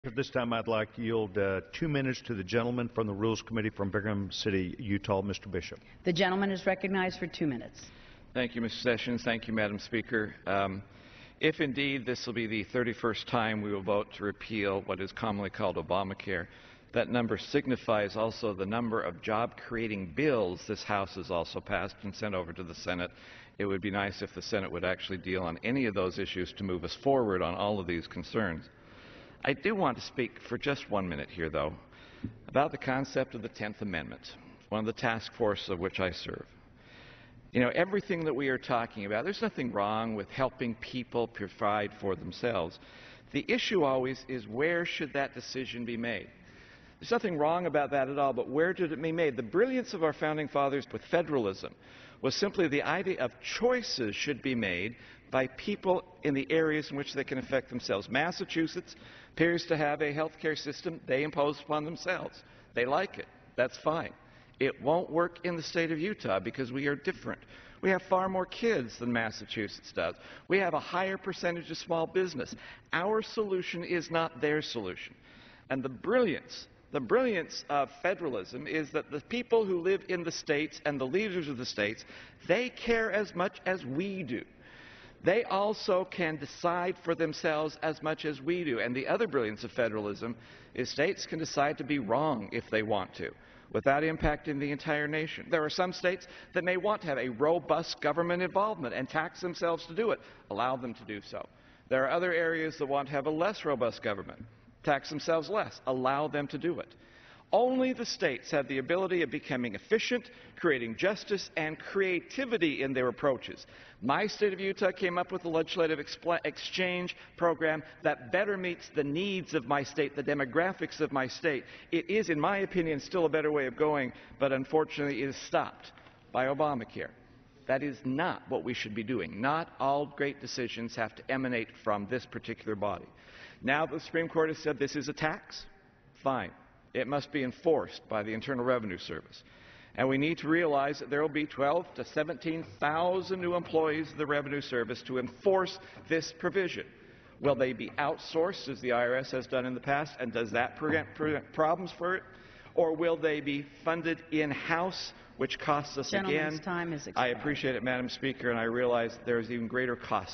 At this time, I'd like to yield 2 minutes to the gentleman from the Rules Committee from Brigham City, Utah, Mr. Bishop. The gentleman is recognized for 2 minutes. Thank you, Mr. Sessions. Thank you, Madam Speaker. If indeed this will be the 31st time we will vote to repeal what is commonly called Obamacare, that number signifies also the number of job-creating bills this House has also passed and sent over to the Senate. It would be nice if the Senate would actually deal on any of those issues to move us forward on all of these concerns. I do want to speak for just 1 minute here, though, about the concept of the 10th Amendment, one of the task forces of which I serve. You know, everything that we are talking about, there's nothing wrong with helping people provide for themselves. The issue always is, where should that decision be made? There's nothing wrong about that at all, but where did it be made? The brilliance of our founding fathers with federalism was simply the idea of choices should be made by people in the areas in which they can affect themselves. Massachusetts appears to have a health care system they impose upon themselves. They like it. That's fine. It won't work in the state of Utah because we are different. We have far more kids than Massachusetts does. We have a higher percentage of small business. Our solution is not their solution. And the brilliance of federalism is that the people who live in the states and the leaders of the states, they care as much as we do. They also can decide for themselves as much as we do. And the other brilliance of federalism is states can decide to be wrong if they want to, without impacting the entire nation. There are some states that may want to have a robust government involvement and tax themselves to do it. Allow them to do so. There are other areas that want to have a less robust government. Tax themselves less. Allow them to do it. Only the states have the ability of becoming efficient, creating justice and creativity in their approaches. My state of Utah came up with a legislative exchange program that better meets the needs of my state, the demographics of my state. It is, in my opinion, still a better way of going, but unfortunately it is stopped by Obamacare. That is not what we should be doing. Not all great decisions have to emanate from this particular body. Now the Supreme Court has said this is a tax. Fine. It must be enforced by the Internal Revenue Service. And we need to realize that there will be 12,000 to 17,000 new employees of the Revenue Service to enforce this provision. Will they be outsourced, as the IRS has done in the past, and does that prevent problems for it? Or will they be funded in-house, which costs us again? Gentleman's time is expired. I appreciate it, Madam Speaker, and I realize there is even greater cost